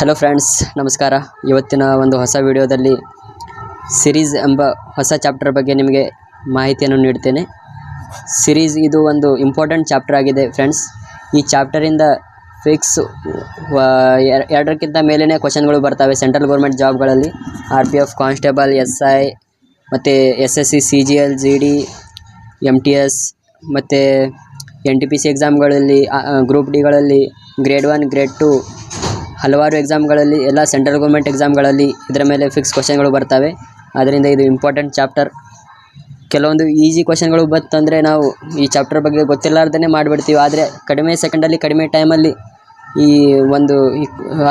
Hello friends, ನಮಸ್ಕಾರ. ಇವತ್ತಿನ ಒಂದು ಹೊಸ ವಿಡಿಯೋದಲ್ಲಿ ಸಿರೀಸ್ ಎಂಬ ಹೊಸ ಚಾಪ್ಟರ್ ಬಗ್ಗೆ ನಿಮಗೆ ಮಾಹಿತಿಯನ್ನು ನೀಡ್ತೇನೆ. ಸಿರೀಸ್ ಇದು ಒಂದು ಇಂಪಾರ್ಟೆಂಟ್ ಚಾಪ್ಟರ್ ಆಗಿದೆ ಫ್ರೆಂಡ್ಸ್. ಈ ಚಾಪ್ಟರಿಂದ ಫಿಕ್ಸ್ ಎರಡಕ್ಕಿಂತ ಮೇಲೇ ಕ್ವಶನ್ಗಳು ಬರ್ತವೆ ಸೆಂಟ್ರಲ್ ಗೌರ್ಮೆಂಟ್ ಜಾಬ್ಗಳಲ್ಲಿ. RPF, ಕಾನ್ಸ್ಟೇಬಲ್, SI ಮತ್ತು SSC, CGL, GD, MTS ಮತ್ತು NTPC ಎಕ್ಸಾಮ್ಗಳಲ್ಲಿ, ಗ್ರೂಪ್ ಡಿಗಳಲ್ಲಿ, ಗ್ರೇಡ್ 1, ಗ್ರೇಡ್ 2 ಹಲವಾರು ಎಕ್ಸಾಮ್ಗಳಲ್ಲಿ, ಎಲ್ಲ ಸೆಂಟ್ರಲ್ ಗೌರ್ಮೆಂಟ್ ಎಕ್ಸಾಮ್ಗಳಲ್ಲಿ ಇದರ ಮೇಲೆ ಫಿಕ್ಸ್ ಕ್ವಶನ್ಗಳು ಬರ್ತವೆ. ಆದ್ದರಿಂದ ಇದು ಇಂಪಾರ್ಟೆಂಟ್ ಚಾಪ್ಟರ್. ಕೆಲವೊಂದು ಈಸಿ ಕ್ವಶನ್ಗಳು ಬಂತಂದರೆ ನಾವು ಈ ಚಾಪ್ಟರ್ ಬಗ್ಗೆ ಗೊತ್ತಿರಲಾರ್ದೇ ಮಾಡಿಬಿಡ್ತೀವಿ. ಆದರೆ ಕಡಿಮೆ ಸೆಕೆಂಡಲ್ಲಿ, ಕಡಿಮೆ ಟೈಮಲ್ಲಿ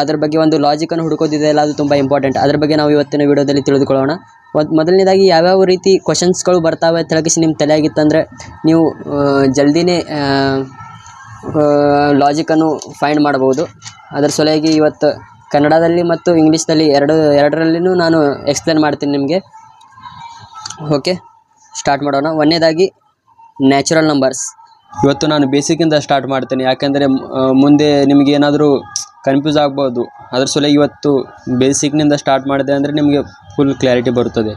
ಅದ್ರ ಬಗ್ಗೆ ಒಂದು ಲಾಜಿಕನ್ನು ಹುಡುಕೋದಿದೆಯಲ್ಲ, ಅದು ತುಂಬ ಇಂಪಾರ್ಟೆಂಟ್. ಅದ್ರ ಬಗ್ಗೆ ನಾವು ಇವತ್ತಿನ ವಿಡಿಯೋದಲ್ಲಿ ತಿಳಿದುಕೊಳ್ಳೋಣ. ಮೊದಲನೇದಾಗಿ ಯಾವ್ಯಾವ ರೀತಿ ಕ್ವಶನ್ಸ್ಗಳು ಬರ್ತಾವೆ ಅಂತ ಹೇಳಕ್ಕೆ ನಿಮ್ಮ ತಲೆಯಾಗಿತ್ತಂದರೆ ನೀವು ಜಲ್ದಿನೇ ಲಾಜಿಕನ್ನು ಫೈಂಡ್ ಮಾಡ್ಬೋದು. ಅದರ ಸಲುವಾಗಿ ಇವತ್ತು ಕನ್ನಡದಲ್ಲಿ ಮತ್ತು ಇಂಗ್ಲೀಷ್ನಲ್ಲಿ ಎರಡರಲ್ಲಿನೂ ನಾನು ಎಕ್ಸ್ಪ್ಲೇನ್ ಮಾಡ್ತೀನಿ ನಿಮಗೆ. ಓಕೆ, ಸ್ಟಾರ್ಟ್ ಮಾಡೋಣ. ಒಂದನೇದಾಗಿ ನ್ಯಾಚುರಲ್ ನಂಬರ್ಸ್. ಇವತ್ತು ನಾನು ಬೇಸಿಕ್ಕಿಂದ ಸ್ಟಾರ್ಟ್ ಮಾಡ್ತೀನಿ, ಯಾಕೆಂದರೆ ಮುಂದೆ ನಿಮಗೆ ಏನಾದರೂ ಕನ್ಫ್ಯೂಸ್ ಆಗ್ಬೋದು. ಅದ್ರ ಸಲುವಾಗಿ ಇವತ್ತು ಬೇಸಿಕ್ನಿಂದ ಸ್ಟಾರ್ಟ್ ಮಾಡಿದೆ ಅಂದರೆ ನಿಮಗೆ ಫುಲ್ ಕ್ಲಾರಿಟಿ ಬರುತ್ತದೆ.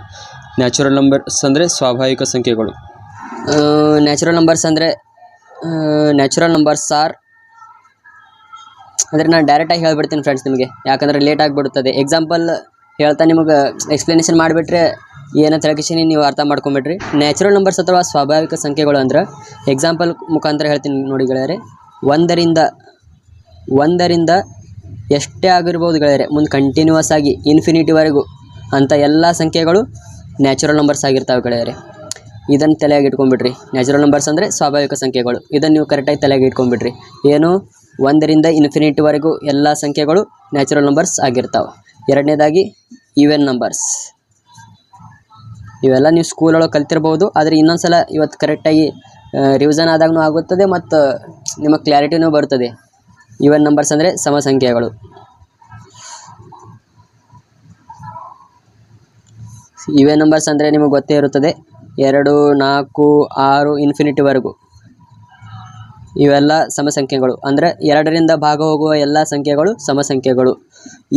ನ್ಯಾಚುರಲ್ ನಂಬರ್ಸ್ ಅಂದರೆ ಸ್ವಾಭಾವಿಕ ಸಂಖ್ಯೆಗಳು. ನ್ಯಾಚುರಲ್ ನಂಬರ್ಸ್ ಆರ್ ಅಂದರೆ ನಾನು ಡೈರೆಕ್ಟಾಗಿ ಹೇಳ್ಬಿಡ್ತೀನಿ ಫ್ರೆಂಡ್ಸ್ ನಿಮಗೆ, ಯಾಕಂದರೆ ಲೇಟ್ ಆಗಿಬಿಡುತ್ತದೆ. ಎಕ್ಸಾಂಪಲ್ ಹೇಳ್ತಾ ನಿಮಗೆ ಎಕ್ಸ್ಪ್ಲನೇಷನ್ ಮಾಡಿಬಿಟ್ರೆ ಏನಂತ ಹೇಳಕ್ಕೆ ನೀವು ಅರ್ಥ ಮಾಡ್ಕೊಂಬಿಡ್ರಿ. ನ್ಯಾಚುರಲ್ ನಂಬರ್ಸ್ ಅಥವಾ ಸ್ವಾಭಾವಿಕ ಸಂಖ್ಯೆಗಳು ಅಂದ್ರೆ ಎಕ್ಸಾಂಪಲ್ ಮುಖಾಂತರ ಹೇಳ್ತೀನಿ ನೋಡಿ ಗೆಳೆಯರೆ. ಒಂದರಿಂದ ಎಷ್ಟೇ ಆಗಿರ್ಬೋದು ಗೆಳೆಯರೆ, ಮುಂದೆ ಕಂಟಿನ್ಯೂಸ್ ಆಗಿ ಇನ್ಫಿನಿಟಿವರೆಗೂ ಅಂಥ ಎಲ್ಲ ಸಂಖ್ಯೆಗಳು ನ್ಯಾಚುರಲ್ ನಂಬರ್ಸ್ ಆಗಿರ್ತಾವೆ ಗೆಳೆಯರೆ. ಇದನ್ನು ತಲೆಯಾಗಿ ಇಟ್ಕೊಂಡ್ಬಿಡ್ರಿ. ನ್ಯಾಚುರಲ್ ನಂಬರ್ಸ್ ಅಂದರೆ ಸ್ವಾಭಾವಿಕ ಸಂಖ್ಯೆಗಳು. ಇದನ್ನು ನೀವು ಕರೆಕ್ಟಾಗಿ ತಲೆಯಾಗಿ ಇಟ್ಕೊಂಡ್ಬಿಡ್ರಿ. ಏನು, 1ರಿಂದ ಇನ್ಫಿನಿಟಿವರೆಗೂ ಎಲ್ಲ ಸಂಖ್ಯೆಗಳು ನ್ಯಾಚುರಲ್ ನಂಬರ್ಸ್ ಆಗಿರ್ತಾವೆ. ಎರಡನೇದಾಗಿ ಈವೆನ್ ನಂಬರ್ಸ್. ಇವೆಲ್ಲ ನೀವು ಸ್ಕೂಲೊಳಗೆ ಕಲ್ತಿರ್ಬೋದು, ಆದರೆ ಇನ್ನೊಂದು ಸಲ ಇವತ್ತು ಕರೆಕ್ಟಾಗಿ ರಿವಿಷನ್ ಆದಾಗೂ ಆಗುತ್ತದೆ ಮತ್ತು ನಿಮಗೆ ಕ್ಲಾರಿಟಿನೂ ಬರ್ತದೆ. ಈವೆನ್ ನಂಬರ್ಸ್ ಅಂದರೆ ಸಮ ಸಂಖ್ಯೆಗಳು. ಈವೆನ್ ನಂಬರ್ಸ್ ಅಂದರೆ ನಿಮಗೆ ಗೊತ್ತೇ ಇರುತ್ತದೆ, 2, 4, 6 ಇನ್ಫಿನಿಟಿವರೆಗೂ ಇವೆಲ್ಲ ಸಮ ಸಂಖ್ಯೆಗಳು. ಅಂದರೆ 2ರಿಂದ ಭಾಗ ಹೋಗುವ ಎಲ್ಲ ಸಂಖ್ಯೆಗಳು ಸಮ ಸಂಖ್ಯೆಗಳು.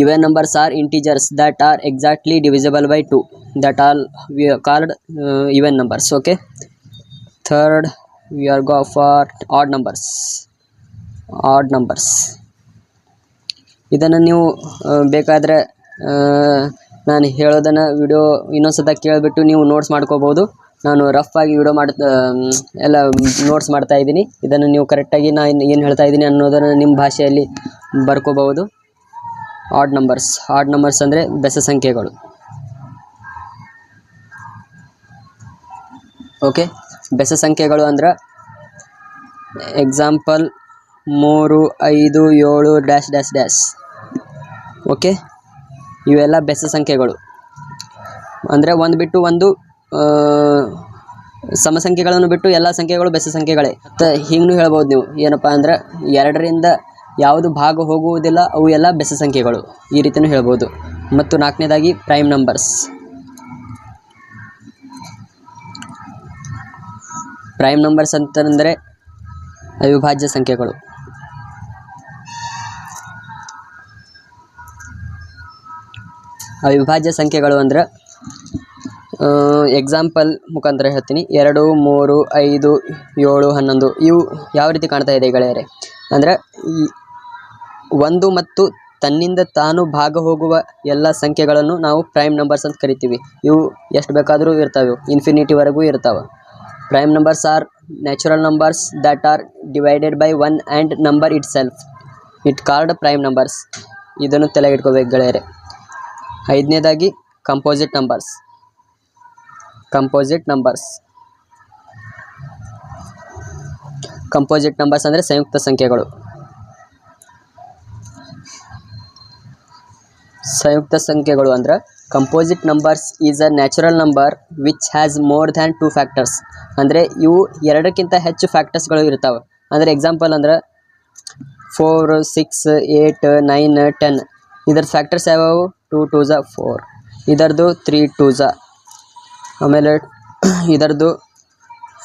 Even numbers are integers that are exactly divisible by 2, that all we called even numbers. Okay, third we are go for add numbers. ಇದನ್ನು ನೀವು ಬೇಕಾದರೆ ನಾನು ಹೇಳೋದನ್ನು ವಿಡಿಯೋ ಇನ್ನೊಂದ್ಸತ ಕೇಳಿಬಿಟ್ಟು ನೀವು ನೋಟ್ಸ್ ಮಾಡ್ಕೋಬೋದು. ನಾನು ರಫ್ ಆಗಿ ವಿಡಿಯೋ ಎಲ್ಲ ನೋಟ್ಸ್ ಮಾಡ್ತಾ ಇದ್ದೀನಿ. ಇದನ್ನು ನೀವು ಕರೆಕ್ಟಾಗಿ ನಾನು ಏನು ಹೇಳ್ತಾ ಇದ್ದೀನಿ ಅನ್ನೋದನ್ನು ನಿಮ್ಮ ಭಾಷೆಯಲ್ಲಿ ಬರ್ಕೋಬಹುದು. ಆಡ್ ನಂಬರ್ಸ್ ಅಂದರೆ ಬೆಸ ಸಂಖ್ಯೆಗಳು. ಓಕೆ, ಬೆಸ ಸಂಖ್ಯೆಗಳು ಅಂದ್ರೆ example 3, 5, 7 dash dash dash. Okay, ಇವೆಲ್ಲ ಬೆಸ ಸಂಖ್ಯೆಗಳು. ಅಂದರೆ ಒಂದು ಬಿಟ್ಟು ಒಂದು ಸಮ ಸಂಖ್ಯೆಗಳನ್ನು ಬಿಟ್ಟು ಎಲ್ಲ ಸಂಖ್ಯೆಗಳು ಬೆಸ ಸಂಖ್ಯೆಗಳೇ. ಮತ್ತು ಹಿಂಗೂ ಹೇಳ್ಬೋದು ನೀವು, ಏನಪ್ಪ ಅಂದ್ರೆ 2ರಿಂದ ಯಾವುದು ಭಾಗ ಹೋಗುವುದಿಲ್ಲ ಅವು ಎಲ್ಲ ಬೆಸ ಸಂಖ್ಯೆಗಳು, ಈ ರೀತಿಯೂ ಹೇಳ್ಬೋದು. ಮತ್ತು 4ನೇದಾಗಿ ಪ್ರೈಮ್ ನಂಬರ್ಸ್ ಅಂತಂದರೆ ಅವಿಭಾಜ್ಯ ಸಂಖ್ಯೆಗಳು. ಅವಿಭಾಜ್ಯ ಸಂಖ್ಯೆಗಳು ಅಂದರೆ ಎಕ್ಸಾಂಪಲ್ ಮುಖಾಂತರ ಹೇಳ್ತೀನಿ. 2, 3, 5, 7, 11 ಇವು ಯಾವ ರೀತಿ ಕಾಣ್ತಾ ಇದೆ ಗೆಳೆಯರೆ ಅಂದರೆ 1 ಮತ್ತು ತನ್ನಿಂದ ತಾನು ಭಾಗ ಹೋಗುವ ಎಲ್ಲ ಸಂಖ್ಯೆಗಳನ್ನು ನಾವು ಪ್ರೈಮ್ ನಂಬರ್ಸ್ ಅಂತ ಕರಿತೀವಿ. ಇವು ಎಷ್ಟು ಬೇಕಾದರೂ ಇರ್ತವೆ, ಇನ್ಫಿನಿಟಿವರೆಗೂ ಇರ್ತವೆ. Prime numbers are natural numbers that are divided by 1 and number it self, it called prime numbers. ಇದನ್ನು ತಲೆಗೆ ಇಟ್ಕೋಬೇಕು ಗೆಳೆಯರೆ. 5ನೇದಾಗಿ ಕಂಪೋಸಿಟ್ ನಂಬರ್ಸ್ ಅಂದರೆ ಸಂಯುಕ್ತ ಸಂಖ್ಯೆಗಳು. ಅಂದ್ರೆ composite numbers is a natural number which has more than 2 factors. ಅಂದರೆ ಇವು 2ಕ್ಕಿಂತ ಹೆಚ್ಚು ಫ್ಯಾಕ್ಟರ್ಸ್ಗಳು ಇರ್ತಾವೆ. ಅಂದರೆ ಎಕ್ಸಾಂಪಲ್ ಅಂದ್ರೆ 4, 6, 8, 9, 10 ಇದರ ಫ್ಯಾಕ್ಟರ್ಸ್ ಯಾವ್ಯಾವು? 2 2s 4, ಇದರದು 3 2s, ಆಮೇಲೆ ಇದರದು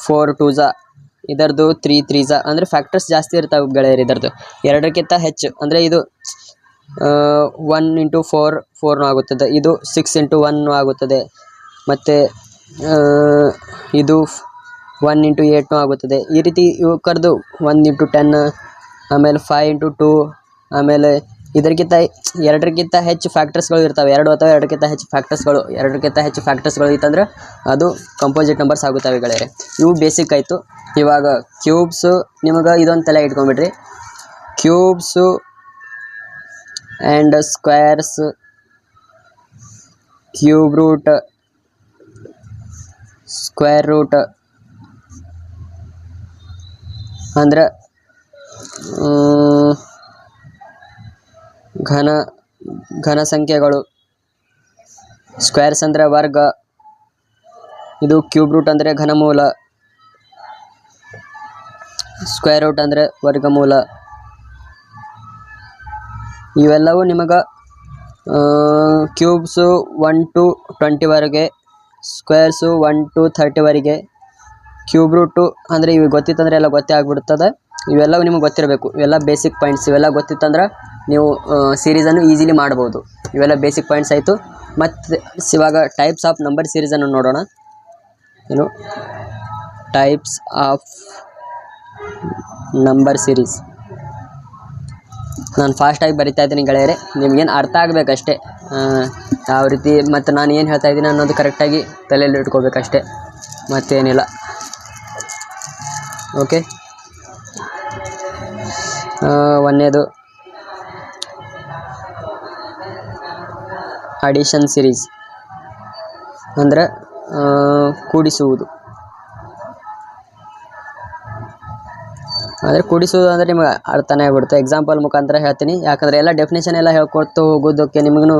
4 2s, ಇದರದು 3 3s. ಅಂದರೆ ಫ್ಯಾಕ್ಟರ್ಸ್ ಜಾಸ್ತಿ ಇರ್ತಾವೆ ಗೆಳೆಯರು. ಇದರದು 2ಕ್ಕಿಂತ ಹೆಚ್ಚು ಅಂದರೆ ಇದು 1 ಇಂಟು 4 ಆಗುತ್ತದೆ. ಇದು 6 ಇಂಟು 1 ಆಗುತ್ತದೆ. ಮತ್ತು ಇದು 1 ಇಂಟು 8 ಆಗುತ್ತದೆ. ಈ ರೀತಿ ಇವು ಕರೆದು 1 ಇಂಟು 10, ಆಮೇಲೆ 5 ಇಂಟು 2, ಆಮೇಲೆ ಇದಕ್ಕಿಂತ 2ಕ್ಕಿಂತ ಹೆಚ್ಚು ಫ್ಯಾಕ್ಟರ್ಸ್ಗಳು ಇರ್ತವೆ. 2 ಅಥವಾ 2ಕ್ಕಿಂತ ಹೆಚ್ಚು ಫ್ಯಾಕ್ಟರ್ಸ್ಗಳು ಇತ್ತಂದ್ರೆ ಅದು ಕಂಪೋಸಿಟ್ ನಂಬರ್ಸ್ ಆಗುತ್ತವೆ ಗೆಳೆಯರೆ. ಇವು ಬೇಸಿಕ್ ಆಯಿತು. ಇವಾಗ ಕ್ಯೂಬ್ಸು ನಿಮಗೆ ಇದೊಂದು ತಲೆ ಇಟ್ಕೊಂಡ್ಬಿಡ್ರಿ. Cubes and squares, cube root, square root ಅಂದ್ರೆ ಘನ ಸಂಖ್ಯೆಗಳು. ಸ್ಕ್ವೇರ್ಸ್ ಅಂದರೆ ವರ್ಗ, ಇದು ಕ್ಯೂಬ್ ರೂಟ್ ಅಂದರೆ ಘನಮೂಲ, ಸ್ಕ್ವೇರ್ ರೂಟ್ ಅಂದರೆ ವರ್ಗಮೂಲ. ಇವೆಲ್ಲವೂ ನಿಮಗೆ ಕ್ಯೂಬ್ಸು 1 to 20ವರೆಗೆ, ಸ್ಕ್ವೇರ್ಸು 1 to 30ವರೆಗೆ, ಕ್ಯೂಬ್ ರೂಟು ಅಂದರೆ ಇವು ಗೊತ್ತಿತ್ತಂದರೆ ಎಲ್ಲ ಗೊತ್ತೇ ಆಗಿಬಿಡ್ತದೆ. ಇವೆಲ್ಲವೂ ನಿಮಗೆ ಗೊತ್ತಿರಬೇಕು. ಇವೆಲ್ಲ ಬೇಸಿಕ್ ಪಾಯಿಂಟ್ಸ್. ಇವೆಲ್ಲ ಗೊತ್ತಿತ್ತಂದ್ರೆ ನೀವು ಸೀರೀಸನ್ನು ಈಸಿಲಿ ಮಾಡ್ಬೋದು. ಇವೆಲ್ಲ ಬೇಸಿಕ್ ಪಾಯಿಂಟ್ಸ್ ಆಯಿತು. ಮತ್ತು ಇವಾಗ ಟೈಪ್ಸ್ ಆಫ್ ನಂಬರ್ ಸೀರೀಸನ್ನು ನೋಡೋಣ. ಏನು ಟೈಪ್ಸ್ ಆಫ್ ನಂಬರ್ ಸೀರೀಸ್. ನಾನು ಫಾಸ್ಟಾಗಿ ಬರಿತಾ ಇದ್ದೀನಿ ಗೆಳೆಯರೆ, ನಿಮ್ಗೇನು ಅರ್ಥ ಆಗಬೇಕಷ್ಟೇ ಯಾವ ರೀತಿ, ಮತ್ತು ನಾನು ಏನು ಹೇಳ್ತಾ ಇದ್ದೀನಿ ಅನ್ನೋದು ಕರೆಕ್ಟಾಗಿ ತಲೆಯಲ್ಲಿ ಇಟ್ಕೋಬೇಕಷ್ಟೆ, ಮತ್ತೇನಿಲ್ಲ. ಓಕೆ, ಒಂದನೇದು ಅಡಿಷನ್ ಸೀರೀಸ್ ಅಂದರೆ ಕೂಡಿಸುವುದು. ಅಂದರೆ ಕೂಡಿಸುವುದು ಅಂದರೆ ನಿಮಗೆ ಅರ್ಥನೇ ಆಗ್ಬಿಡುತ್ತೆ. ಎಕ್ಸಾಂಪಲ್ ಮುಖಾಂತರ ಹೇಳ್ತೀನಿ, ಯಾಕಂದರೆ ಎಲ್ಲ ಡೆಫಿನೇಷನ್ ಎಲ್ಲ ಹೇಳ್ಕೊಡ್ತು ಹೋಗೋದಕ್ಕೆ ನಿಮಗೂ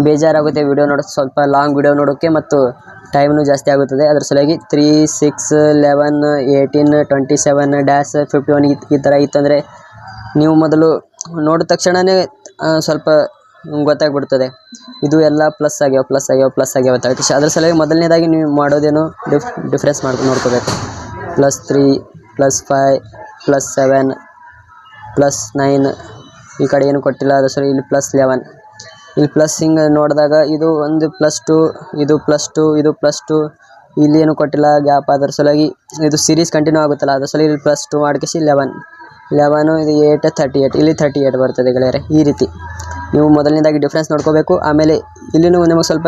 ಬೇಜಾರಾಗುತ್ತೆ. ವಿಡಿಯೋ ನೋಡೋದು ಸ್ವಲ್ಪ ಲಾಂಗ್ ವಿಡಿಯೋ ನೋಡೋಕ್ಕೆ ಮತ್ತು ಟೈಮ್ನು ಜಾಸ್ತಿ ಆಗುತ್ತದೆ. ಅದ್ರ ಸಲುವಾಗಿ 3, 6, 11, 18, 27, -51 ಈ ಥರ ಇತ್ತಂದರೆ ನೀವು ಮೊದಲು ನೋಡಿದ ತಕ್ಷಣವೇ ಸ್ವಲ್ಪ ಗೊತ್ತಾಗ್ಬಿಡ್ತದೆ. ಇದು ಎಲ್ಲ ಪ್ಲಸ್ ಆಗ್ಯಾವ ಅಂತ. ಅದ್ರ ಸಲುವಾಗಿ ಮೊದಲನೇದಾಗಿ ನೀವು ಮಾಡೋದೇನು ಡಿಫ್ರೆನ್ಸ್ ನೋಡ್ಕೋಬೇಕು. +3, +5, +7, +9 ಈ ಕಡೆ ಏನು ಕೊಟ್ಟಿಲ್ಲ. ಅದ್ರ ಸಲ ಇಲ್ಲಿ +11, ಇಲ್ಲಿ ಪ್ಲಸ್ ಹಿಂಗೆ ನೋಡಿದಾಗ ಇದು ಒಂದು +2, ಇದು +2, ಇದು +2, ಇಲ್ಲಿ ಏನು ಕೊಟ್ಟಿಲ್ಲ ಗ್ಯಾಪ್. ಅದರ ಸಲುವಾಗಿ ಇದು ಸೀರೀಸ್ ಕಂಟಿನ್ಯೂ ಆಗುತ್ತಲ್ಲ, ಅದ್ರ ಸಲ ಇಲ್ಲಿ +2 ಮಾಡ್ಕೇಸಿ 11, ಇದು 8, 38, ಇಲ್ಲಿ 38 ಬರ್ತದೆ ಗೆಳೆಯರೆ. ಈ ರೀತಿ ನೀವು ಮೊದಲನೇದಾಗಿ ಡಿಫ್ರೆನ್ಸ್ ನೋಡ್ಕೋಬೇಕು. ಆಮೇಲೆ ಇಲ್ಲಿನೂ ನಿಮಗೆ ಸ್ವಲ್ಪ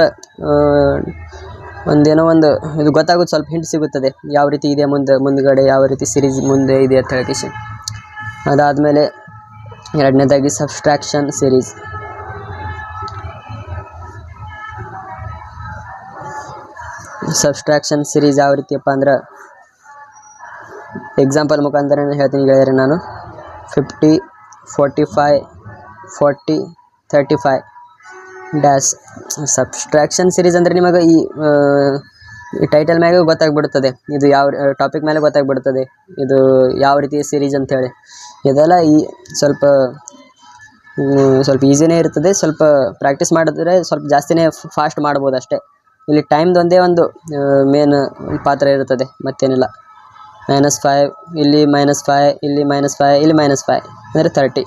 ಒಂದೇನೋ ಒಂದು ಇದು ಗೊತ್ತಾಗುತ್ತೆ, ಸ್ವಲ್ಪ ಹಿಂಟ್ ಸಿಗುತ್ತದೆ ಯಾವ ರೀತಿ ಇದೆ ಮುಂದ್ಗಡೆ ಯಾವ ರೀತಿ ಸೀರೀಸ್ ಮುಂದೆ ಇದೆ ಅಂತ ಹೇಳಿ. ಅದಾದಮೇಲೆ ಎರಡನೇದಾಗಿ ಸಬ್ಸ್ಟ್ರಾಕ್ಷನ್ ಸೀರೀಸ್. ಸಬ್ಸ್ಟ್ರಾಕ್ಷನ್ ಸೀರೀಸ್ ಯಾವ ರೀತಿಯಪ್ಪ ಅಂದ್ರೆ ಎಕ್ಸಾಂಪಲ್ ಮುಖಾಂತರ ಹೇಳ್ತೀನಿ ಗೆಳೆಯರೆ ನಾನು. 50, 45, 40, 35 ಡ್ಯಾಶ್. ಸಬ್ಸ್ಟ್ರಾಕ್ಷನ್ ಸೀರೀಸ್ ಅಂದರೆ ನಿಮಗೆ ಈ ಟೈಟಲ್ ಮೇಲೆ ಗೊತ್ತಾಗ್ಬಿಡ್ತದೆ, ಇದು ಯಾವ ಟಾಪಿಕ್ ಮೇಲೆ ಗೊತ್ತಾಗ್ಬಿಡ್ತದೆ ಇದು ಯಾವ ರೀತಿ ಸೀರೀಸ್ ಅಂತೇಳಿ. ಇದೆಲ್ಲ ಸ್ವಲ್ಪ ಈಸಿನೇ ಇರ್ತದೆ. ಸ್ವಲ್ಪ ಪ್ರಾಕ್ಟೀಸ್ ಮಾಡಿದ್ರೆ ಸ್ವಲ್ಪ ಜಾಸ್ತಿನೇ ಫಾಸ್ಟ್ ಮಾಡ್ಬೋದು ಅಷ್ಟೇ. ಇಲ್ಲಿ ಟೈಮ್ದೊಂದೇ ಒಂದು ಮೇನ್ ಪಾತ್ರ ಇರುತ್ತದೆ, ಮತ್ತೇನಿಲ್ಲ. -5, ಇಲ್ಲಿ -5, ಇಲ್ಲಿ -5, ಇಲ್ಲಿ -5 ಅಂದರೆ 30.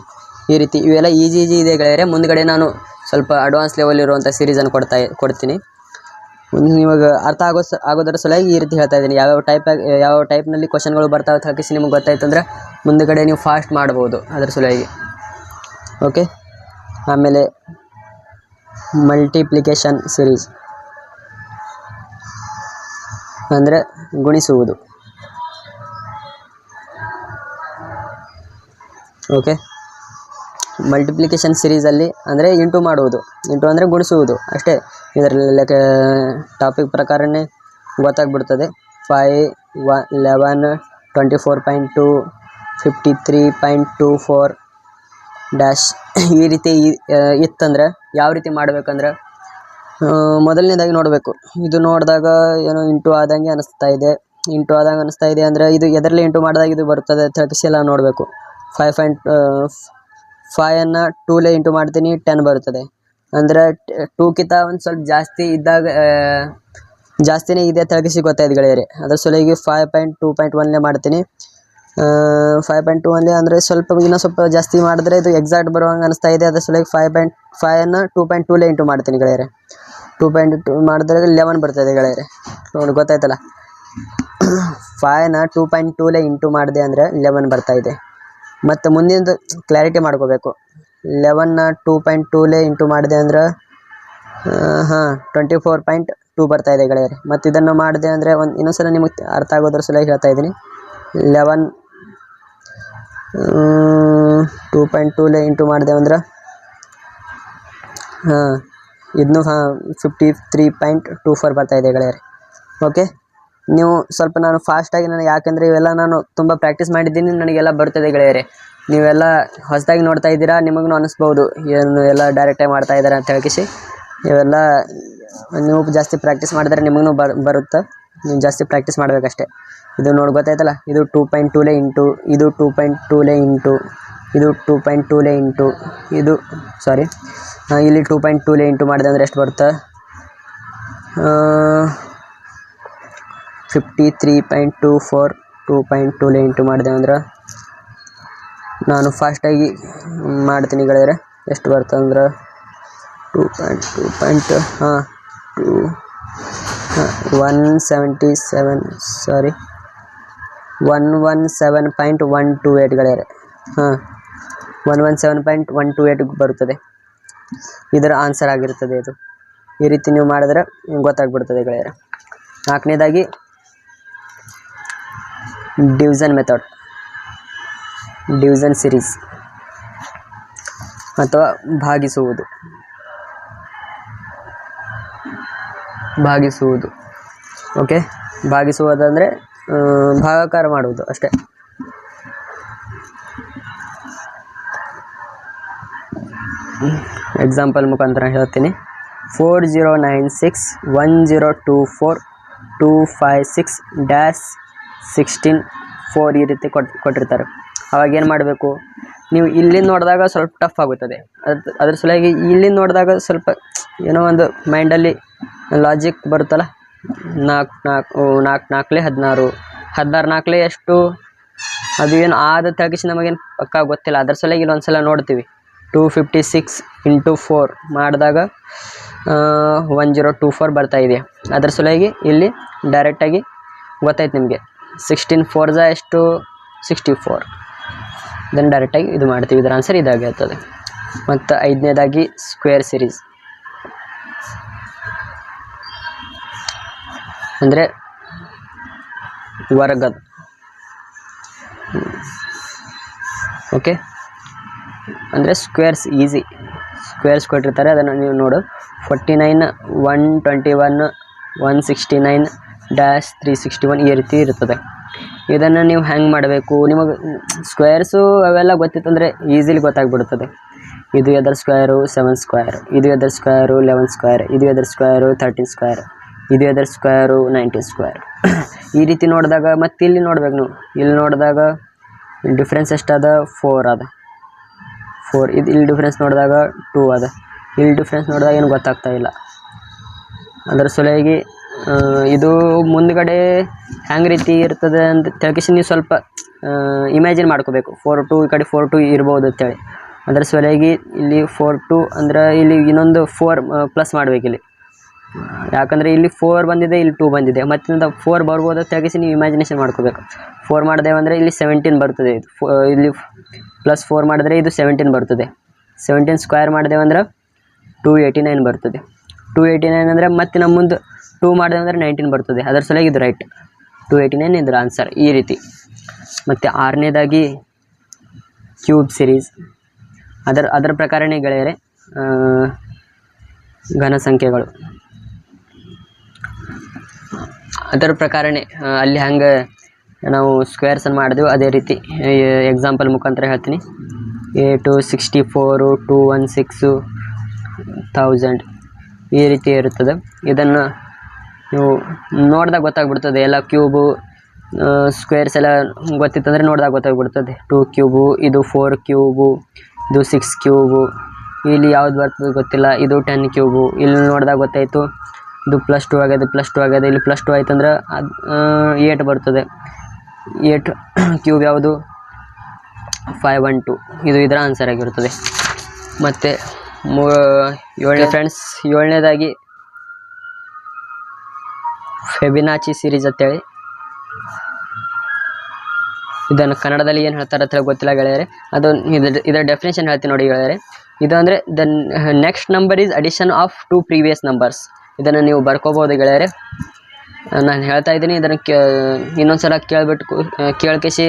ಈ ರೀತಿ ಇವೆಲ್ಲ ಈಜಿ ಇದೆ ಗೆಳೆಯರೆ. ಮುಂದ್ಗಡೆ ನಾನು ಸ್ವಲ್ಪ ಅಡ್ವಾನ್ಸ್ ಲೆವೆಲ್ ಇರುವಂಥ ಸೀರೀಸನ್ನು ಕೊಡ್ತೀನಿ. ಇವಾಗ ಅರ್ಥ ಆಗೋದರ ಸಲುವಾಗಿ ಈ ರೀತಿ ಹೇಳ್ತಾ ಇದ್ದೀನಿ. ಯಾವ ಟೈಪ್ನಲ್ಲಿ ಕ್ವಶನ್ಗಳು ಬರ್ತಾವೆ ಅಂತ ಹಾಕಿಸಿ ನಿಮಗೆ ಗೊತ್ತಾಯ್ತು ಅಂದರೆ ಮುಂದ್ಗಡೆ ನೀವು ಫಾಸ್ಟ್ ಮಾಡ್ಬೋದು ಅದರ ಸಲುವಾಗಿ. ಓಕೆ, ಆಮೇಲೆ ಮಲ್ಟಿಪ್ಲಿಕೇಶನ್ ಸೀರೀಸ್ ಅಂದರೆ ಗುಣಿಸುವುದು. ಓಕೆ, ಮಲ್ಟಿಪ್ಲಿಕೇಶನ್ ಸೀರೀಸಲ್ಲಿ ಅಂದರೆ ಇಂಟು ಮಾಡುವುದು, ಇಂಟು ಅಂದರೆ ಗುಣಿಸುವುದು ಅಷ್ಟೇ. ಇದರಲ್ಲಿ ಟಾಪಿಕ್ ಪ್ರಕಾರನೇ ಗೊತ್ತಾಗ್ಬಿಡ್ತದೆ. 5, 11, 24.2, 53.24 ಡ್ಯಾಶ್. ಈ ರೀತಿ ಇತ್ತಂದ್ರೆ ಯಾವ ರೀತಿ ಮಾಡಬೇಕಂದ್ರೆ ಮೊದಲನೇದಾಗಿ ನೋಡಬೇಕು. ಇದು ನೋಡಿದಾಗ ಏನೋ ಇಂಟು ಆದಂಗೆ ಅನಿಸ್ತಾ ಇದೆ ಅಂದರೆ ಇದು ಎದರಲ್ಲಿ ಇಂಟು ಮಾಡಿದಾಗ ಇದು ಬರ್ತದೆ ಅಂತ ಹೇಳಿ ಎಲ್ಲ ನೋಡಬೇಕು. 5ಅನ್ನು 2ಲೇ ಇಂಟು ಮಾಡ್ತೀನಿ, 10 ಬರುತ್ತದೆ. ಅಂದರೆ 2ಕ್ಕಿಂತ ಒಂದು ಸ್ವಲ್ಪ ಜಾಸ್ತಿ ಇದ್ದಾಗ ಜಾಸ್ತಿನೇ ಇದೆ ಅಂತ ಹೇಳಿ ಗೊತ್ತಾಯ್ತು ಗೆಳೆಯರೆ. ಅದ್ರ ಸಲುವಾಗಿ 5.2.1ಲೇ ಮಾಡ್ತೀನಿ. 5.2 ಅಲ್ಲಿ ಅಂದರೆ ಸ್ವಲ್ಪ ಇನ್ನೂ ಸ್ವಲ್ಪ ಜಾಸ್ತಿ ಮಾಡಿದ್ರೆ ಇದು ಎಕ್ಸಾಕ್ಟ್ ಬರುವಂಗೆ ಅನಿಸ್ತಾ ಇದೆ. ಅದ್ರ ಸಲುವಾಗಿ 5.5 2.2 ಇಂಟು ಮಾಡ್ತೀನಿ ಗೆಳೆಯರೆ. 2.2 ಮಾಡಿದ್ರೆ 11 ಬರ್ತದೆ ಗೆಳೆಯರೆ. ನೋಡಿ ಗೊತ್ತಾಯ್ತಲ್ಲ, 5ನ 2.2 ಇಂಟು ಮಾಡಿದೆ ಅಂದರೆ 11 ಬರ್ತಾ ಇದೆ. ಮತ್ತು ಮುಂದಿನದು ಕ್ಲಾರಿಟಿ ಮಾಡ್ಕೋಬೇಕು. 11ನ 2.2 ಇಂಟು ಮಾಡಿದೆ ಅಂದ್ರೆ 24.2 ಬರ್ತಾ ಇದೆ ಗೆಳೆಯರೆ. ಮತ್ತು ಇದನ್ನು ಮಾಡಿದೆ ಅಂದರೆ ಇನ್ನೊಂದ್ಸಲ ನಿಮಗೆ ಅರ್ಥ ಆಗೋದ್ರ ಸಲುವಾಗಿ ಹೇಳ್ತಾ ಇದ್ದೀನಿ. 11 2.2 ಇಂಟು ಮಾಡಿದೆ ಅಂದ್ರೆ ಇದನ್ನು 53.24 ಬರ್ತಾ ಇದೆ ಗೆಳೆಯರೆ. ಓಕೆ, ನೀವು ಸ್ವಲ್ಪ ನಾನು ಫಾಸ್ಟಾಗಿ ನನಗೆ ಯಾಕೆಂದರೆ ಇವೆಲ್ಲ ನಾನು ತುಂಬ ಪ್ರಾಕ್ಟೀಸ್ ಮಾಡಿದ್ದೀನಿ, ನನಗೆಲ್ಲ ಬರ್ತದೆ ಗೆಳೆಯರೆ. ನೀವೆಲ್ಲ ಹೊಸದಾಗಿ ನೋಡ್ತಾ ಇದ್ದೀರಾ, ನಿಮಗೂ ಅನಿಸ್ಬೋದು ಏನು ಎಲ್ಲ ಡೈರೆಕ್ಟಾಗಿ ಮಾಡ್ತಾ ಇದ್ದಾರೆ ಅಂತ ಹೇಳಿಸಿ. ಇವೆಲ್ಲ ನೀವು ಜಾಸ್ತಿ ಪ್ರಾಕ್ಟೀಸ್ ಮಾಡಿದ್ರೆ ನಿಮಗೂ ಬರುತ್ತೆ. ನೀವು ಜಾಸ್ತಿ ಪ್ರಾಕ್ಟೀಸ್ ಮಾಡಬೇಕಷ್ಟೆ. ಇದು ನೋಡಿ ಗೊತ್ತಾಯ್ತಲ್ಲ, ಇದು 2.2 ಇಂಟು ಇದು 2.2 ಇಂಟು ಇದು 2.2 ಇಂಟು ಇದು ಸಾರಿ ಇಲ್ಲಿ 2.2 ಇಂಟು ಮಾಡಿದೆ ಅಂದರೆ ಎಷ್ಟು ಬರುತ್ತೆ? 53.24 2.2 ಇಂಟು ಮಾಡಿದೆ ಅಂದ್ರೆ ನಾನು ಫಾಸ್ಟಾಗಿ ಮಾಡ್ತೀನಿ ಗೆಳೆಯರೆ. ಎಷ್ಟು ಬರ್ತದೆ ಅಂದ್ರೆ 117.128 ಗೆಳೆಯರೆ. 117.128 ಬರುತ್ತದೆ. ಇದರ ಆನ್ಸರ್ ಆಗಿರುತ್ತದೆ ಇದು. ಈ ರೀತಿ ನೀವು ಮಾಡಿದ್ರೆ ಗೊತ್ತಾಗ್ಬಿಡ್ತದೆ ಗೆಳೆಯರೆ. ನಾಲ್ಕನೇದಾಗಿ ಡಿವಿಷನ್ ಮೆಥಡ್, ಡಿವಿಷನ್ ಸಿರೀಸ್ ಅಥವಾ ಭಾಗಿಸುವುದು. ಓಕೆ, ಭಾಗಿಸುವುದಂದರೆ ಭಾಗಾಕಾರ ಮಾಡುವುದು ಅಷ್ಟೇ. ಎಕ್ಸಾಂಪಲ್ ಮುಖಾಂತರ ಹೇಳ್ತೀನಿ. 4096102256-16 ಈ ರೀತಿ ಕೊಟ್ಟಿರ್ತಾರೆ. ಅವಾಗ ಏನು ಮಾಡಬೇಕು, ನೀವು ಇಲ್ಲಿಂದ ನೋಡಿದಾಗ ಸ್ವಲ್ಪ ಟಫ್ ಆಗುತ್ತದೆ. ಅದ್ರ ಸಲುವಾಗಿ ಇಲ್ಲಿಂದ ನೋಡಿದಾಗ ಸ್ವಲ್ಪ ಏನೋ ಒಂದು ಮೈಂಡಲ್ಲಿ ಲಾಜಿಕ್ ಬರುತ್ತಲ್ಲ. 4 16 ಎಷ್ಟು, ಅದು ಏನು ಆದ ತಗಿಸಿ ನಮಗೇನು ಪಕ್ಕ ಗೊತ್ತಿಲ್ಲ. ಅದ್ರ ಸಲುವಾಗಿ ಇಲ್ಲೊಂದು ಸಲ ನೋಡ್ತೀವಿ. 256 ಇಂಟು 4 ಮಾಡಿದಾಗ 1024 ಬರ್ತಾ ಇದೆ. ಅದ್ರ ಸಲುವಾಗಿ ಇಲ್ಲಿ ಡೈರೆಕ್ಟಾಗಿ ಗೊತ್ತಾಯ್ತು ನಿಮಗೆ. 16 4 ಎಷ್ಟು 64. ಇದನ್ನು ಡೈರೆಕ್ಟಾಗಿ ಇದು ಮಾಡ್ತೀವಿ. ಇದರ ಆನ್ಸರ್ ಇದಾಗಿರ್ತದೆ. ಮತ್ತು 5ನೇದಾಗಿ ಸ್ಕ್ವೇರ್ ಸಿರೀಸ್ ಅಂದರೆ ವರ್ಗದ. ಓಕೆ, ಅಂದರೆ ಸ್ಕ್ವೇರ್ಸ್ ಈಸಿ ಸ್ಕ್ವೇರ್ಸ್ ಕೊಟ್ಟಿರ್ತಾರೆ. ಅದನ್ನು ನೀವು ನೋಡು. 49 121 169-361 ಈ ರೀತಿ ಇರ್ತದೆ. ಇದನ್ನು ನೀವು ಹೆಂಗೆ ಮಾಡಬೇಕು, ನಿಮಗೆ ಸ್ಕ್ವೇರ್ಸು ಅವೆಲ್ಲ ಗೊತ್ತಿತ್ತಂದರೆ ಈಸಿಲಿ ಗೊತ್ತಾಗ್ಬಿಡ್ತದೆ. ಇದು ಎದರ ಸ್ಕ್ವೇರು 7 ಸ್ಕ್ವೇರ್, ಇದು ಎದರ ಸ್ಕ್ವೇರು 11 ಸ್ಕ್ವೇರ್, ಇದು ಎದರ ಸ್ಕ್ವೇರು 13 ಸ್ಕ್ವೇರ್, ಇದು ಎದರ ಸ್ಕ್ವೇರು 19 ಸ್ಕ್ವೇರ್. ಈ ರೀತಿ ನೋಡಿದಾಗ ಮತ್ತು ಇಲ್ಲಿ ನೋಡ್ಬೇಕು ನೀವು. ಇಲ್ಲಿ ನೋಡಿದಾಗ ಡಿಫ್ರೆನ್ಸ್ ಎಷ್ಟದ 4 ಅದ 4. ಇಲ್ಲಿ ಡಿಫ್ರೆನ್ಸ್ ನೋಡಿದಾಗ 2 ಅದ. ಇಲ್ಲಿ ಡಿಫ್ರೆನ್ಸ್ ನೋಡಿದಾಗ ಏನು ಗೊತ್ತಾಗ್ತಾ ಇಲ್ಲ. ಅದರ ಸಲುವಾಗಿ ಇದು ಮುಂದ್ಗಡೆ ಹ್ಯಾಂಗೆ ರೀತಿ ಇರ್ತದೆ ಅಂತ ತಿಳ್ಕಿಸಿ ನೀವು ಸ್ವಲ್ಪ ಇಮ್ಯಾಜಿನ್ ಮಾಡ್ಕೋಬೇಕು. 4 2 ಈ ಕಡೆ 4 2 ಇರ್ಬೋದು ಅಂತೇಳಿ. ಅದರ ಸಲುವಾಗಿ ಇಲ್ಲಿ 4 2 ಅಂದರೆ ಇಲ್ಲಿ ಇನ್ನೊಂದು 4 ಪ್ಲಸ್ ಮಾಡಬೇಕು ಇಲ್ಲಿ. ಯಾಕಂದರೆ ಇಲ್ಲಿ 4 ಬಂದಿದೆ, ಇಲ್ಲಿ 2 ಬಂದಿದೆ. ಮತ್ತಿಂದ 4 ಬರ್ಬೋದು ಅಂತ ತಿಳಿಸಿ ನೀವು ಇಮ್ಯಾಜಿನೇಷನ್ ಮಾಡ್ಕೋಬೇಕು. 4 ಮಾಡಿದೆವು ಅಂದರೆ ಇಲ್ಲಿ 17 ಬರ್ತದೆ. ಇಲ್ಲಿ ಪ್ಲಸ್ 4 ಮಾಡಿದ್ರೆ ಇದು 17 ಬರ್ತದೆ. 17 ಸ್ಕ್ವೇರ್ ಮಾಡಿದೆವು ಅಂದ್ರೆ 289 ಬರ್ತದೆ. 289 ಅಂದರೆ ಮತ್ತೆ ನಮ್ಮ ಮುಂದೆ 2 ಮಾಡಿದೆ ಅಂದರೆ 19 ಬರ್ತದೆ. ಅದರ ಸಲುವಾಗಿ ಇದು ರೈಟ್. 289 ಇದರ ಆನ್ಸರ್. ಈ ರೀತಿ. ಮತ್ತು 6ನೇದಾಗಿ ಕ್ಯೂಬ್ ಸಿರೀಸ್. ಅದರ ಪ್ರಕಾರನೇ ಗೆಳೆಯರೆ ಘನ ಸಂಖ್ಯೆಗಳು. ಅದರ ಪ್ರಕಾರನೇ ಅಲ್ಲಿ ಹಂಗೆ ನಾವು ಸ್ಕ್ವೇರ್ಸನ್ನು ಮಾಡಿದೆವು ಅದೇ ರೀತಿ ಎಕ್ಸಾಂಪಲ್ ಮುಖಾಂತರ ಹೇಳ್ತೀನಿ. 864 216 1000 ಈ ರೀತಿ ಇರುತ್ತದೆ. ಇದನ್ನು ನೀವು ನೋಡಿದಾಗ ಗೊತ್ತಾಗ್ಬಿಡ್ತದೆ. ಎಲ್ಲ ಕ್ಯೂಬು ಸ್ಕ್ವೇರ್ಸ್ ಎಲ್ಲ ಗೊತ್ತಿತ್ತಂದರೆ ನೋಡಿದಾಗ ಗೊತ್ತಾಗ್ಬಿಡ್ತದೆ. 2 ಕ್ಯೂಬು, ಇದು 4 ಕ್ಯೂಬು, ಇದು 6 ಕ್ಯೂಬು, ಇಲ್ಲಿ ಯಾವ್ದು ಬರ್ತದೆ ಗೊತ್ತಿಲ್ಲ. ಇದು 10 ಕ್ಯೂಬು. ಇಲ್ಲಿ ನೋಡಿದಾಗ ಗೊತ್ತಾಯಿತು ಇದು +2 ಆಗಿದೆ, +2 ಆಗಿದೆ. ಇಲ್ಲಿ +2 ಆಯ್ತಂದ್ರೆ ಅದು 8 ಬರ್ತದೆ. 8 ಕ್ಯೂಬ್ ಯಾವುದು 512 ಇದು ಇದರ ಆನ್ಸರ್ ಆಗಿರುತ್ತದೆ. ಮತ್ತು 7ನೇ ಫ್ರೆಂಡ್ಸ್, 7ನೇದಾಗಿ ಫೆಬಿನಾಚಿ ಸೀರೀಸ್ ಅಂತೇಳಿ, ಇದನ್ನು ಕನ್ನಡದಲ್ಲಿ ಏನು ಹೇಳ್ತಾರೆ ಅಂತ ಹೇಳಿ ಗೊತ್ತಿಲ್ಲ ಗೆಳೆಯರೆ. ಅದು ಇದರ ಡೆಫಿನೇಷನ್ ಹೇಳ್ತೀನಿ ನೋಡಿ ಗೆಳೆಯರೆ. ಇದು ಅಂದರೆ the next number is addition of 2 previous numbers. ಇದನ್ನು ನೀವು ಬರ್ಕೋಬೋದು ಗೆಳೆಯರೆ. ನಾನು ಹೇಳ್ತಾ ಇದ್ದೀನಿ, ಇದನ್ನು ಇನ್ನೊಂದು ಸಲ ಕೇಳ್ಕೇಸಿ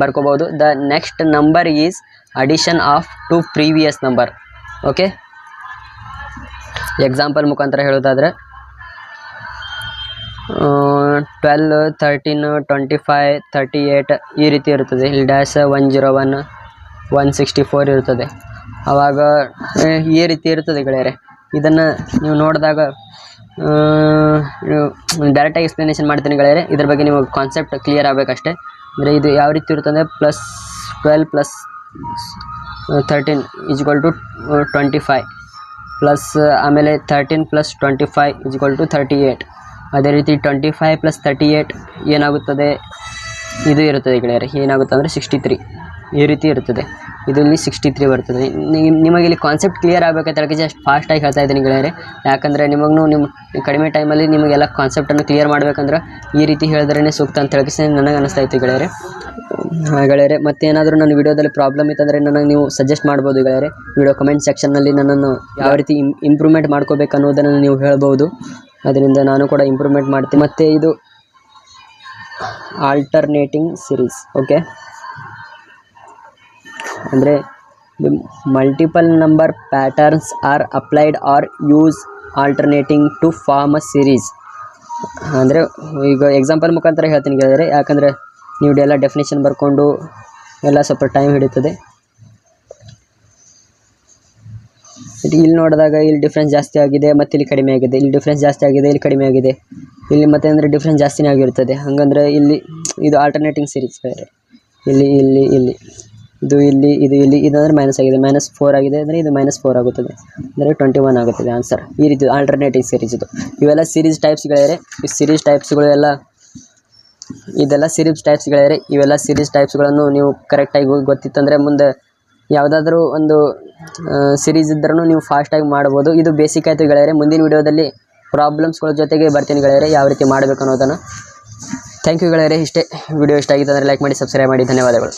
ಬರ್ಕೋಬೋದು. The next number is addition of 2 previous number. Okay, example ಮುಖಾಂತರ ಹೇಳೋದಾದರೆ 12, 13, 25, 38 ಈ ರೀತಿ ಇರುತ್ತದೆ. ಇಲ್ಲಿ ಡ್ಯಾಶ್ 101, 164 ಇರುತ್ತದೆ. ಆವಾಗ ಈ ರೀತಿ ಇರುತ್ತದೆ ಗೆಳೆಯರೆ. ಇದನ್ನು ನೀವು ನೋಡಿದಾಗ ಡೈರೆಕ್ಟಾಗಿ ಎಕ್ಸ್ಪ್ಲನೇಷನ್ ಮಾಡ್ತೀನಿ ಗೆಳೆಯರೆ. ಇದ್ರ ಬಗ್ಗೆ ನಿಮಗೆ ಕಾನ್ಸೆಪ್ಟ್ ಕ್ಲಿಯರ್ ಆಗಬೇಕಷ್ಟೇ. ಅಂದರೆ ಇದು ಯಾವ ರೀತಿ ಇರುತ್ತದೆ, +12 + 13 = 25 ಪ್ಲಸ್ ಆಮೇಲೆ 13 + 25 = 38. ಅದೇ ರೀತಿ 25 + 38 ಏನಾಗುತ್ತದೆ, ಇದು ಇರುತ್ತದೆ ಗೆಳೆಯರೆ. ಏನಾಗುತ್ತೆ ಅಂದರೆ 63 ಈ ರೀತಿ ಇರುತ್ತದೆ. ಇದು ಇಲ್ಲಿ 63 ಬರ್ತದೆ. ನಿಮಗೆ ಇಲ್ಲಿ ಕಾನ್ಸೆಪ್ಟ್ ಕ್ಲಿಯರ್ ಆಗಬೇಕಂತ ಹೇಳಕ್ಕೆ ಜಸ್ಟ್ ಫಾಸ್ಟಾಗಿ ಹೇಳ್ತಾ ಇದ್ದೀನಿ ಗೆಳೆಯರೆ. ಯಾಕಂದರೆ ನಿಮ್ಮ ಕಡಿಮೆ ಟೈಮಲ್ಲಿ ನಿಮಗೆಲ್ಲ ಕಾನ್ಸೆಪ್ಟನ್ನು ಕ್ಲಿಯರ್ ಮಾಡಬೇಕಂದ್ರೆ ಈ ರೀತಿ ಹೇಳಿದ್ರೇ ಸೂಕ್ತ ಅಂತ ಹೇಳಕ್ಕೆ ನನಗೆ ಅನಿಸ್ತಾ ಇತ್ತು ಗೆಳೆಯರೆ. ಗೆಳೆಯರೆ, ಮತ್ತೆ ಏನಾದರೂ ನನ್ನ ವಿಡಿಯೋದಲ್ಲಿ ಪ್ರಾಬ್ಲಮ್ ಇತ್ತಂದರೆ ನನಗೆ ನೀವು ಸಜೆಸ್ಟ್ ಮಾಡ್ಬೋದು ಗೆಳೆಯರೆ. ವಿಡಿಯೋ ಕಮೆಂಟ್ ಸೆಕ್ಷನ್ನಲ್ಲಿ ನನ್ನನ್ನು ಯಾವ ರೀತಿ ಇಂಪ್ರೂವ್ಮೆಂಟ್ ಮಾಡ್ಕೋಬೇಕು ಅನ್ನೋದನ್ನು ನೀವು ಹೇಳ್ಬೋದು. ಅದರಿಂದ ನಾನು ಕೂಡ ಇಂಪ್ರೂವ್ಮೆಂಟ್ ಮಾಡ್ತೀನಿ. ಮತ್ತು ಇದು ಆಲ್ಟರ್ನೇಟಿಂಗ್ ಸೀರೀಸ್. ಓಕೆ, ಅಂದರೆ multiple number patterns are applied or use alternating to form a series. ಅಂದರೆ ಈಗ ಎಕ್ಸಾಂಪಲ್ ಮುಖಾಂತರ ಹೇಳ್ತೀನಿ ಗೆಳೆಯರೆ. ಯಾಕಂದರೆ ನೀವು ಎಲ್ಲ ಡೆಫಿನೇಷನ್ ಬರ್ಕೊಂಡು ಎಲ್ಲ ಸ್ವಲ್ಪ ಟೈಮ್ ಹಿಡಿತದೆ. ಇಲ್ಲಿ ನೋಡಿದಾಗ ಇಲ್ಲಿ ಡಿಫ್ರೆನ್ಸ್ ಜಾಸ್ತಿ ಆಗಿದೆ ಮತ್ತು ಇಲ್ಲಿ ಕಡಿಮೆ ಆಗಿದೆ, ಇಲ್ಲಿ ಡಿಫ್ರೆನ್ಸ್ ಜಾಸ್ತಿ ಆಗಿದೆ, ಇಲ್ಲಿ ಕಡಿಮೆ ಆಗಿದೆ, ಇಲ್ಲಿ ಮತ್ತೆ ಅಂದರೆ ಡಿಫ್ರೆನ್ಸ್ ಜಾಸ್ತಿನೇ ಆಗಿರ್ತದೆ. ಹಾಗಂದ್ರೆ ಇಲ್ಲಿ ಇದು ಆಲ್ಟರ್ನೇಟಿಂಗ್ ಸೀರೀಸ್ ಬೇರೆ. ಇಲ್ಲಿ ಇಲ್ಲಿ ಇಲ್ಲಿ ಇದು ಇಲ್ಲಿ ಇದು ಇಲ್ಲಿ ಇದಂದರೆ ಮೈನಸ್ ಆಗಿದೆ, -4 ಆಗಿದೆ ಅಂದರೆ ಇದು -4 ಆಗುತ್ತದೆ, ಅಂದರೆ 21 ಆಗುತ್ತದೆ ಆನ್ಸರ್. ಈ ರೀತಿ ಆಲ್ಟರ್ನೇಟಿವ್ ಸೀರೀಸ್ ಇದು. ಇವೆಲ್ಲ ಸೀರೀಸ್ ಟೈಪ್ಸ್ಗಳಿವೆ. ಈ ಸೀರೀಸ್ ಟೈಪ್ಸ್ಗಳು ಇದೆಲ್ಲ ಸೀರೀಸ್ ಟೈಪ್ಸ್ಗಳಿವೆ. ಇವೆಲ್ಲ ಸೀರೀಸ್ ಟೈಪ್ಸ್ಗಳನ್ನು ನೀವು ಕರೆಕ್ಟಾಗಿ ಗೊತ್ತಿತ್ತಂದರೆ ಮುಂದೆ ಯಾವುದಾದ್ರೂ ಒಂದು ಸೀರೀಸ್ ಇದ್ರೂ ನೀವು ಫಾಸ್ಟಾಗಿ ಮಾಡ್ಬೋದು. ಇದು ಬೇಸಿಕ್ ಆಯಿತು ಗೆಳೆಯರೆ. ಮುಂದಿನ ವಿಡಿಯೋದಲ್ಲಿ ಪ್ರಾಬ್ಲಮ್ಸ್ಗಳ ಜೊತೆಗೆ ಬರ್ತೀನಿ ಗೆಳೆಯರೆ, ಯಾವ ರೀತಿ ಮಾಡಬೇಕು ಅನ್ನೋದನ್ನು. ಥ್ಯಾಂಕ್ ಯು ಗೆಳೆಯರೆ. ಇಷ್ಟೇ. ವಿಡಿಯೋ ಇಷ್ಟ ಆಗಿತ್ತು ಅಂದರೆ ಲೈಕ್ ಮಾಡಿ, ಸಬ್ಸ್ಕ್ರೈಬ್ ಮಾಡಿ. ಧನ್ಯವಾದಗಳು.